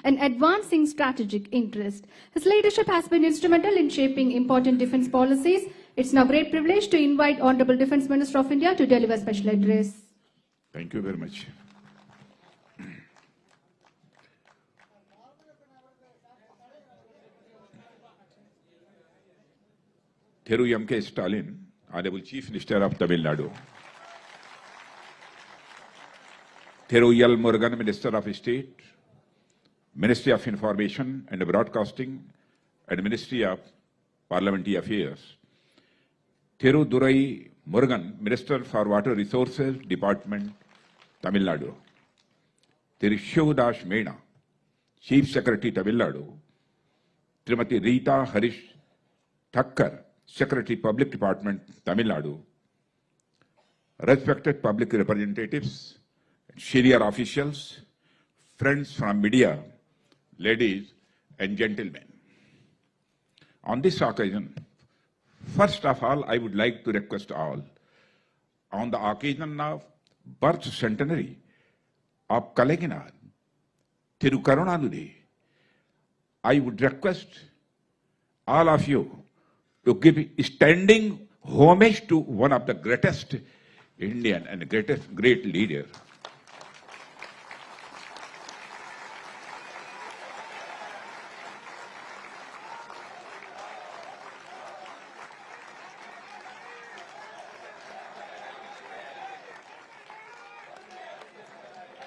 and advancing strategic interest. His leadership has been instrumental in shaping important defense policies. It's now a great privilege to invite Honorable Defense Minister of India to deliver a special address. Thank you very much. Thiru M.K. Stalin, Honorable Chief Minister of Tamil Nadu. Thiru L. Murugan, Minister of State, Ministry of Information and Broadcasting, and Ministry of Parliamentary Affairs. Thiru Durai Murugan, Minister for Water Resources Department, Tamil Nadu. Thiru Shivdas Mena, Chief Secretary, Tamil Nadu. Srimati Rita Harish Thakkar, Secretary, Public Department, Tamil Nadu. Respected public representatives, senior officials, friends from media, ladies and gentlemen. On this occasion, first of all, I would like to request all, on the occasion of birth centenary of Kalainar, Thiru Karunanidhi, I would request all of you to give standing homage to one of the greatest Indian and great leader.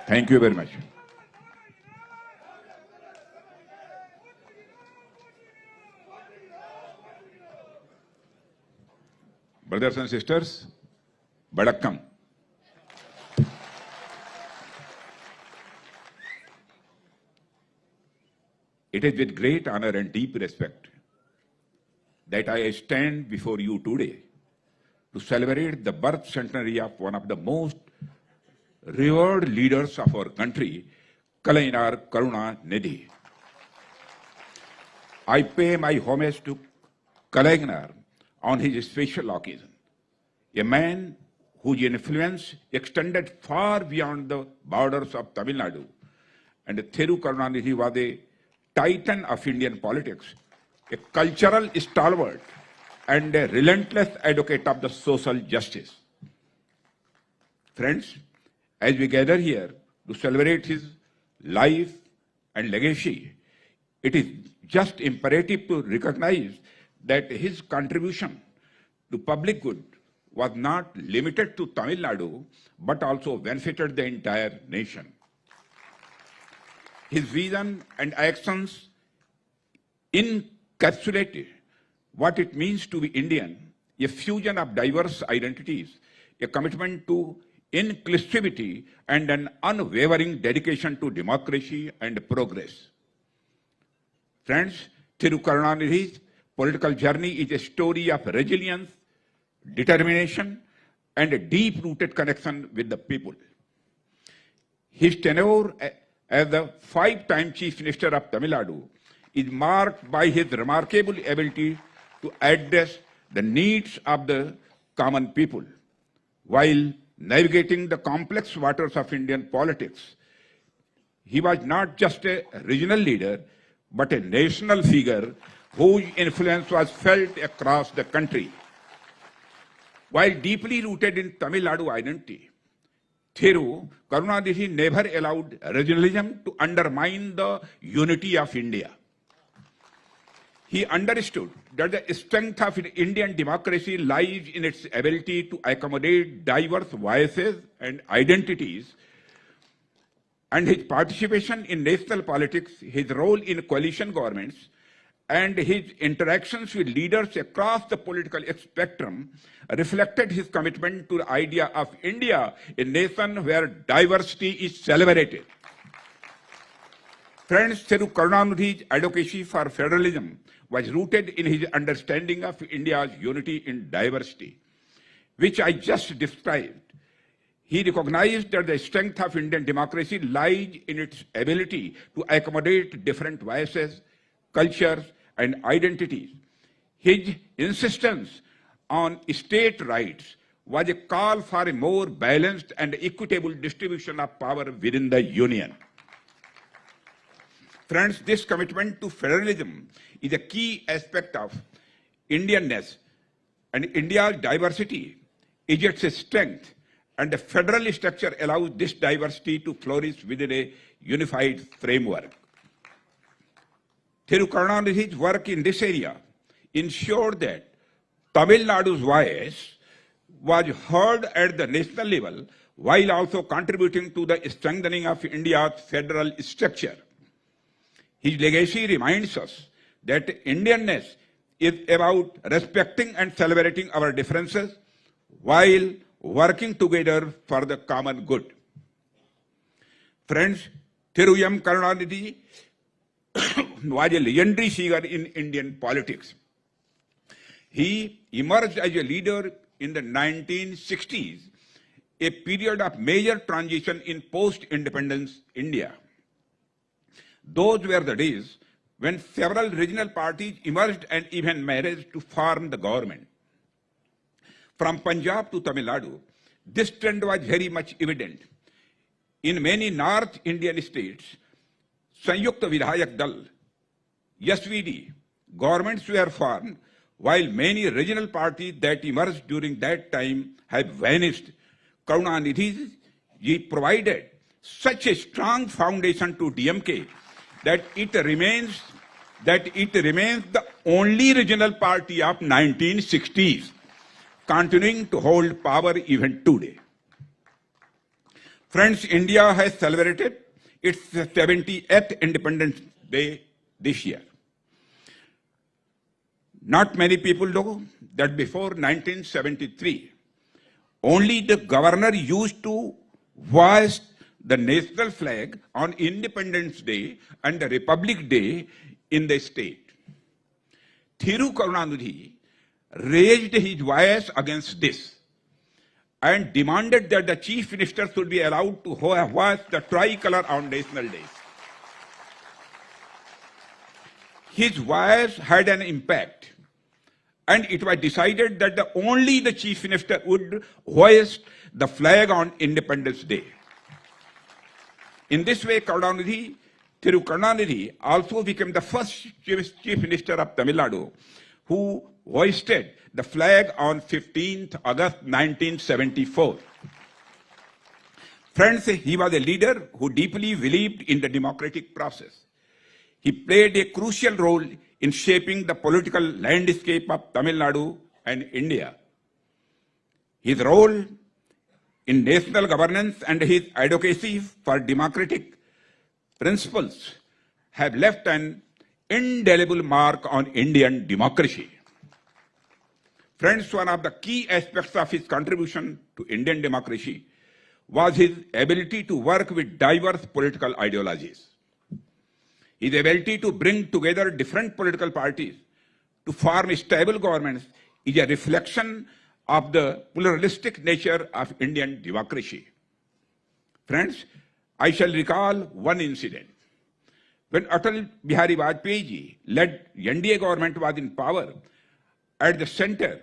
Thank you very much. Brothers and sisters, Badakkam. It is with great honor and deep respect that I stand before you today to celebrate the birth centenary of one of the most revered leaders of our country, Kalainar Karunanidhi. I pay my homage to Kalainar on his special occasion, a man whose influence extended far beyond the borders of Tamil Nadu, and Thiru Karunanidhi was a titan of Indian politics, a cultural stalwart, and a relentless advocate of the social justice. Friends, as we gather here to celebrate his life and legacy, it is just imperative to recognize that his contribution to public good was not limited to Tamil Nadu, but also benefited the entire nation. His vision and actions encapsulated what it means to be Indian, a fusion of diverse identities, a commitment to inclusivity, and an unwavering dedication to democracy and progress. Friends, Thiru Karunanidhi's political journey is a story of resilience, determination, and a deep-rooted connection with the people. His tenure as the 5-time Chief Minister of Tamil Nadu is marked by his remarkable ability to address the needs of the common people, while navigating the complex waters of Indian politics. He was not just a regional leader, but a national figure whose influence was felt across the country. While deeply rooted in Tamil Nadu identity, Thiru Karunanidhi never allowed regionalism to undermine the unity of India. He understood that the strength of Indian democracy lies in its ability to accommodate diverse voices and identities, and his participation in national politics, his role in coalition governments, and his interactions with leaders across the political spectrum reflected his commitment to the idea of India, a nation where diversity is celebrated. Friends, Thiru Karunanidhi's advocacy for federalism was rooted in his understanding of India's unity in diversity, which I just described. He recognized that the strength of Indian democracy lies in its ability to accommodate different voices, cultures, and identities. His insistence on state rights was a call for a more balanced and equitable distribution of power within the Union. Friends, this commitment to federalism is a key aspect of Indianness, and India's diversity is its strength, and the federal structure allows this diversity to flourish within a unified framework. Thiru Karunanidhi's work in this area ensured that Tamil Nadu's voice was heard at the national level while also contributing to the strengthening of India's federal structure. His legacy reminds us that Indianness is about respecting and celebrating our differences while working together for the common good. Friends, Thiru M. Karunanidhi was a legendary figure in Indian politics. He emerged as a leader in the 1960s, a period of major transition in post-independence India. Those were the days when several regional parties emerged and even managed to form the government. From Punjab to Tamil Nadu, this trend was very much evident. In many North Indian states, Sanyukta Vidhayak Dal, SVD, governments were formed, while many regional parties that emerged during that time have vanished. Karunanidhi ji provided such a strong foundation to DMK that it remains the only regional party of 1960s, continuing to hold power even today. Friends, India has celebrated its 78th Independence Day this year. Not many people know that before 1973, only the governor used to hoist the national flag on Independence Day and the Republic Day in the state. Thiru Karunanidhi raised his voice against this and demanded that the chief minister should be allowed to hoist the tricolor on national days. His voice had an impact, and it was decided that only the chief minister would hoist the flag on Independence Day. In this way, Thiru Karunanidhi also became the first chief minister of Tamil Nadu who hoisted the flag on 15th August 1974. Friends, he was a leader who deeply believed in the democratic process. He played a crucial role in shaping the political landscape of Tamil Nadu and India. His role in national governance and his advocacy for democratic principles have left an indelible mark on Indian democracy. Friends, one of the key aspects of his contribution to Indian democracy was his ability to work with diverse political ideologies. His ability to bring together different political parties to form stable governments is a reflection of the pluralistic nature of Indian democracy. Friends, I shall recall one incident. When Atal Bihari Vajpayee ji led NDA government was in power at the center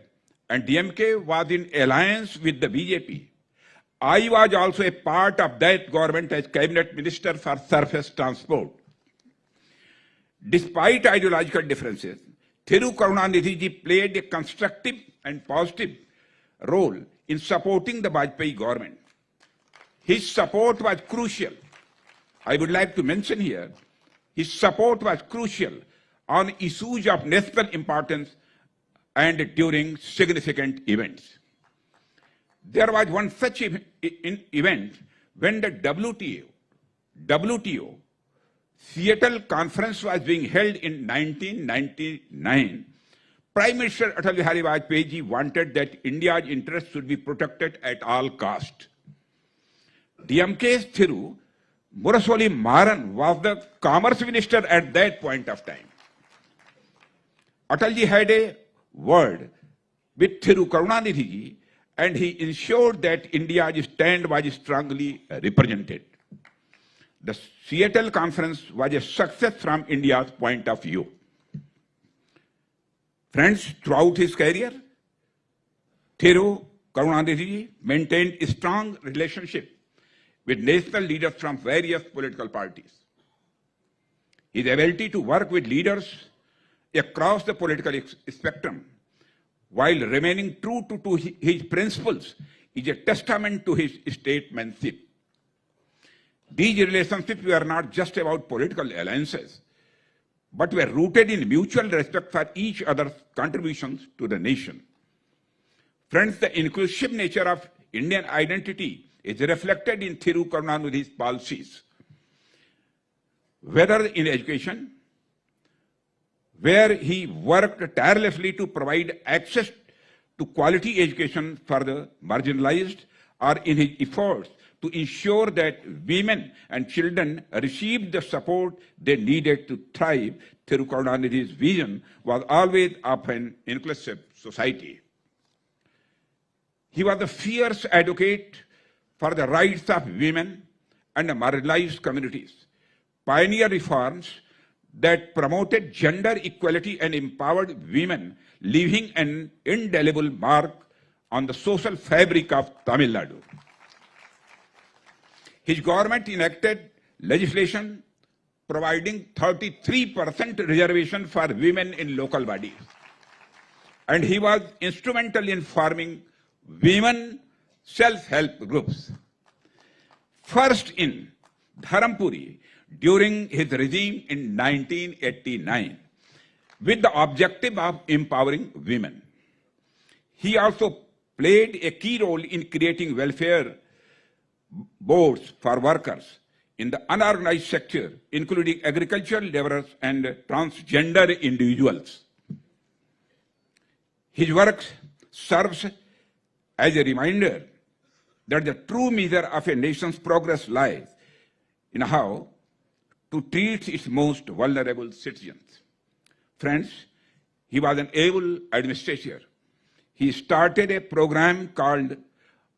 and DMK was in alliance with the BJP, I was also a part of that government as cabinet minister for surface transport. Despite ideological differences, Thiru Karunanidhi ji played a constructive and positive role in supporting the Vajpayee government. His support was crucial. I would like to mention here, his support was crucial on issues of national importance and during significant events. There was one such event when the WTO Seattle conference was being held in 1999. Prime Minister Atal Bihari Vajpayee ji wanted that India's interests should be protected at all cost. DMK's Thiru Muraswamy Maran was the commerce minister at that point of time. Atalji had a word with Thiru Karunanidhi ji, and he ensured that India's stand was strongly represented. The Seattle conference was a success from India's point of view. Friends, throughout his career, Thiru Karunanidhi maintained a strong relationship with national leaders from various political parties. His ability to work with leaders across the political spectrum while remaining true to his principles is a testament to his statesmanship. These relationships were not just about political alliances, but were rooted in mutual respect for each other's contributions to the nation. Friends, the inclusive nature of Indian identity is reflected in Thiru Karunanidhi's policies, whether in education, where he worked tirelessly to provide access to quality education for the marginalized, or in his efforts to ensure that women and children received the support they needed to thrive. Thiru Karunanidhi's vision was always of an inclusive society. He was a fierce advocate for the rights of women and marginalized communities, pioneered reforms that promoted gender equality and empowered women, leaving an indelible mark on the social fabric of Tamil Nadu. His government enacted legislation providing 33% reservation for women in local bodies. And he was instrumental in forming women self-help groups. First in Dharampuri during his regime in 1989, with the objective of empowering women. He also played a key role in creating welfare boards for workers in the unorganized sector, including agricultural laborers and transgender individuals. His work serves as a reminder that the true measure of a nation's progress lies in how to treat its most vulnerable citizens. Friends, he was an able administrator. He started a program called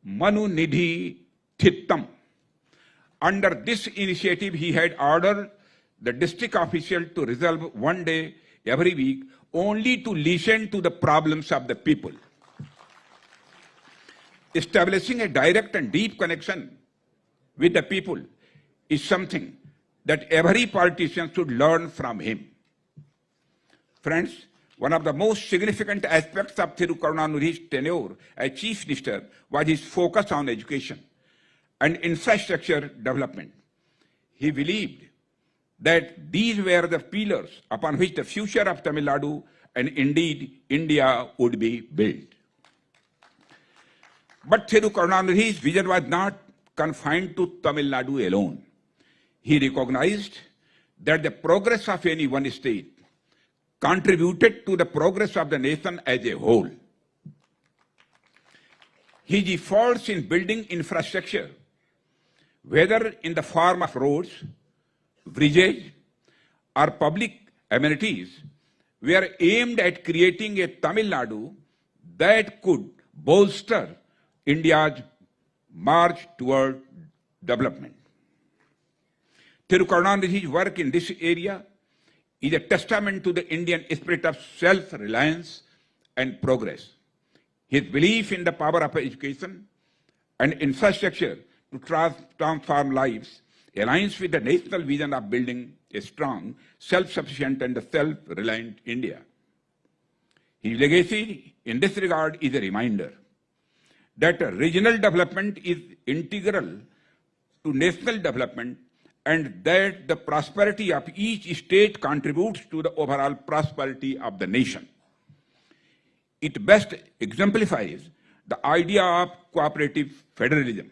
Manu Nidhi Thittam. Under this initiative, he had ordered the district official to reserve one day every week only to listen to the problems of the people. Establishing a direct and deep connection with the people is something that every politician should learn from him. Friends, one of the most significant aspects of Thiru Karunanidhi's tenure as Chief Minister was his focus on education and infrastructure development. He believed that these were the pillars upon which the future of Tamil Nadu and indeed India would be built. But Thiru Karunanidhi's vision was not confined to Tamil Nadu alone. He recognized that the progress of any one state contributed to the progress of the nation as a whole. His efforts in building infrastructure, whether in the form of roads, bridges, or public amenities, were aimed at creating a Tamil Nadu that could bolster India's march toward development. Thiru Karunanidhi's work in this area is a testament to the Indian spirit of self-reliance and progress. His belief in the power of education and infrastructure to transform lives aligns with the national vision of building a strong, self-sufficient and self-reliant India. His legacy in this regard is a reminder that regional development is integral to national development and that the prosperity of each state contributes to the overall prosperity of the nation. It best exemplifies the idea of cooperative federalism.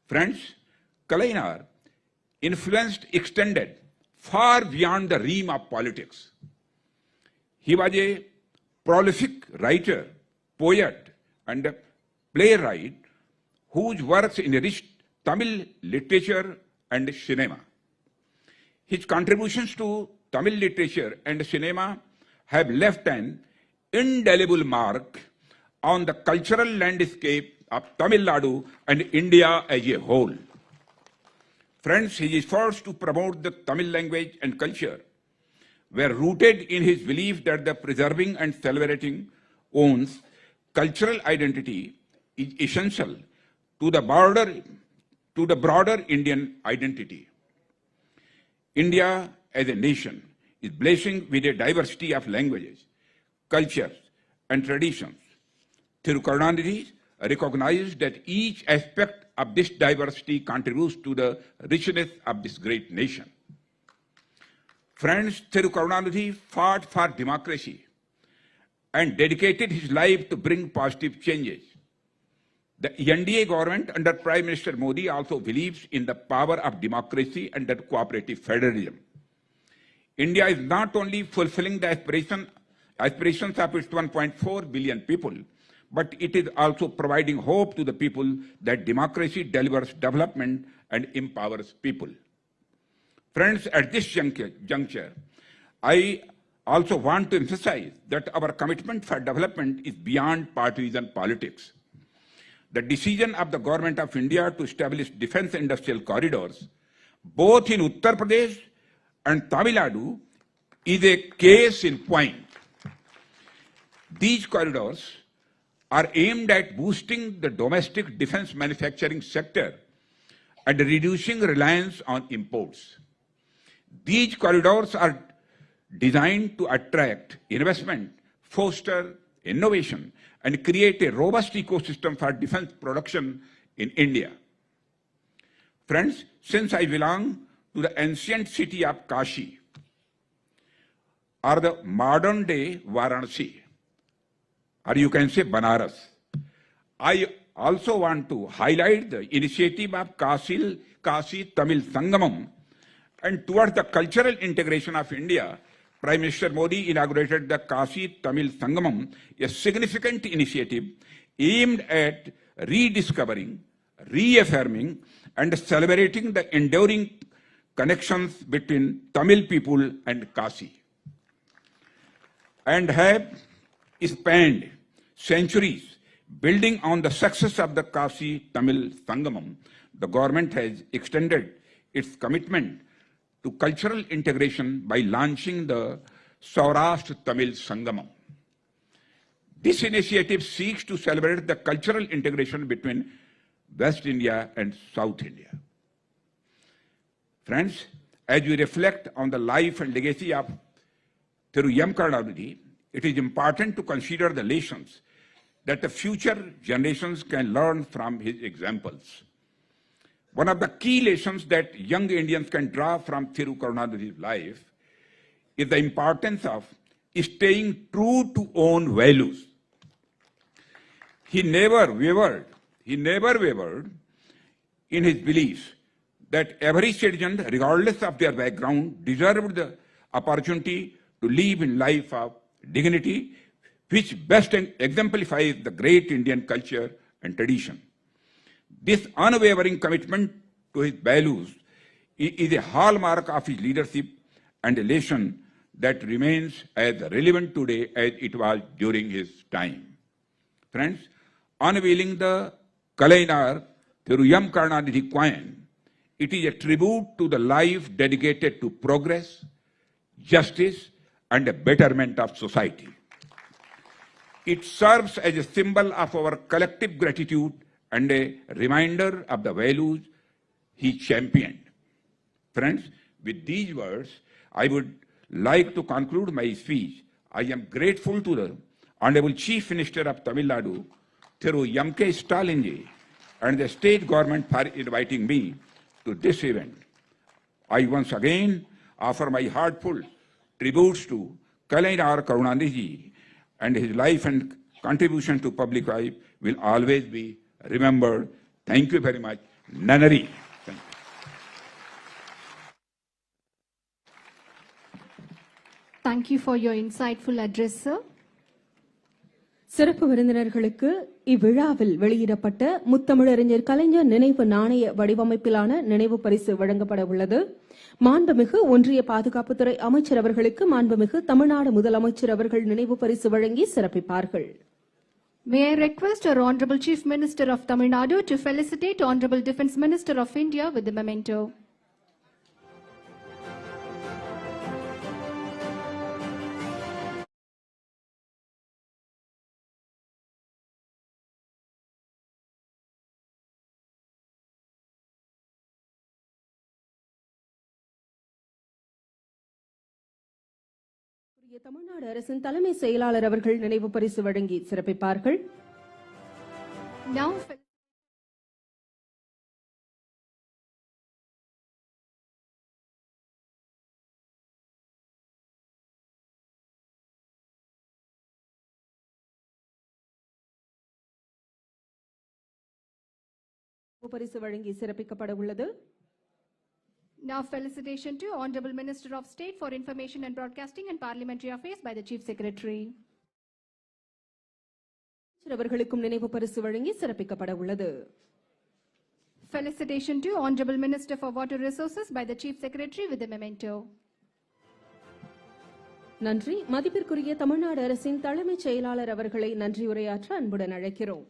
Friends, Kalainar influence extended far beyond the realm of politics. He was a prolific writer, poet, and playwright whose works enriched Tamil literature and cinema. His contributions to Tamil literature and cinema have left an indelible mark on the cultural landscape of Tamil Nadu and India as a whole. Friends, his efforts to promote the Tamil language and culture were rooted in his belief that the preserving and celebrating one's cultural identity is essential to the broader Indian identity. India as a nation is blessing with a diversity of languages, cultures, and traditions. Thiru Karunanidhi recognized that each aspect of this diversity contributes to the richness of this great nation. Friends, Thiru Karunanidhi fought for democracy and dedicated his life to bring positive changes. The NDA government under Prime Minister Modi also believes in the power of democracy and that cooperative federalism. India is not only fulfilling the aspirations of its 1.4 billion people, but it is also providing hope to the people that democracy delivers development and empowers people. Friends, at this juncture, I also want to emphasize that our commitment for development is beyond partisan politics. The decision of the Government of India to establish defense industrial corridors, both in Uttar Pradesh and Tamil Nadu, is a case in point. These corridors are aimed at boosting the domestic defense manufacturing sector and reducing reliance on imports. These corridors are designed to attract investment, foster innovation, and create a robust ecosystem for defense production in India. Friends, since I belong to the ancient city of Kashi, or the modern day Varanasi, or you can say Banaras, I also want to highlight the initiative of Kashi Tamil Sangamam, and towards the cultural integration of India, Prime Minister Modi inaugurated the Kashi Tamil Sangamam, a significant initiative aimed at rediscovering, reaffirming, and celebrating the enduring connections between Tamil people and Kashi, and have spanned centuries. Building on the success of the Kashi Tamil Sangamam, the government has extended its commitment to cultural integration by launching the Saurashtra Tamil Sangamam. This initiative seeks to celebrate the cultural integration between West India and South India. Friends, as we reflect on the life and legacy of Thiru M. Karunanidhi, it is important to consider the lessons that the future generations can learn from his examples. One of the key lessons that young Indians can draw from Thiru Karunanidhi's life is the importance of staying true to own values. He never wavered in his beliefs that every citizen, regardless of their background, deserved the opportunity to live in life of dignity, which best exemplifies the great Indian culture and tradition. This unwavering commitment to his values is a hallmark of his leadership and a lesson that remains as relevant today as it was during his time. Friends, unveiling the Kalainar Thiru M. Karunanidhi coin, it is a tribute to the life dedicated to progress, justice, and a betterment of society. It serves as a symbol of our collective gratitude and a reminder of the values he championed. Friends, with these words, I would like to conclude my speech. I am grateful to the Honorable Chief Minister of Tamil Nadu, Thiru M.K. Stalin, and the state government for inviting me to this event. I once again offer my heartfelt tributes to Kalainar Karunanidhi, and his life and contribution to public life will always be remembered. Thank you very much. Nanari. Thank you. Thank you for your insightful address, sir. சிறப்பு விருந்தினர்களுக்கு இவ்விழாவில் வெளியிடப்பட்ட முத்தமிழறிஞர் கலைஞர் நினைவு நாணய வடிவமைப்பிலான நினைவு பரிசு வழங்கப்பட உள்ளது. மாண்புமிகு ஒன்றிய பாதுகாப்புத்துறை அமைச்சர் அவர்களுக்கு மாண்புமிகு தமிழ்நாடு முதலமைச்சர் அவர்கள் நினைவு பரிசு வழங்கி சிறப்பிப்பார்கள். May I request our Honorable Chief Minister of Tamil Nadu to felicitate Honorable Defence Minister of India with the memento. Tamil Nadu அரசின் தலைமை செயலாளர் அவர்கள் நினைவு பரிசு வழங்கி சிறப்பிப்பார்கள். Now, பரிசு வழங்கி சிறப்பிக்கப்பட உள்ளது. Now felicitation to Honorable Minister of State for Information and Broadcasting and Parliamentary Affairs by the Chief Secretary. அவர்களுக்கும் நினைவு பரிசு வழங்கி சிறப்பிக்கப்பட உள்ளது. Felicitation to Honorable Minister for Water Resources by the Chief Secretary with a memento. நன்றி. மதிப்பிற்குரிய தமிழ்நாடு அரசின் தலைமைச் செயலாளர் அவர்களை நன்றி உரையாற்ற அன்புடன் அழைக்கிறோம்.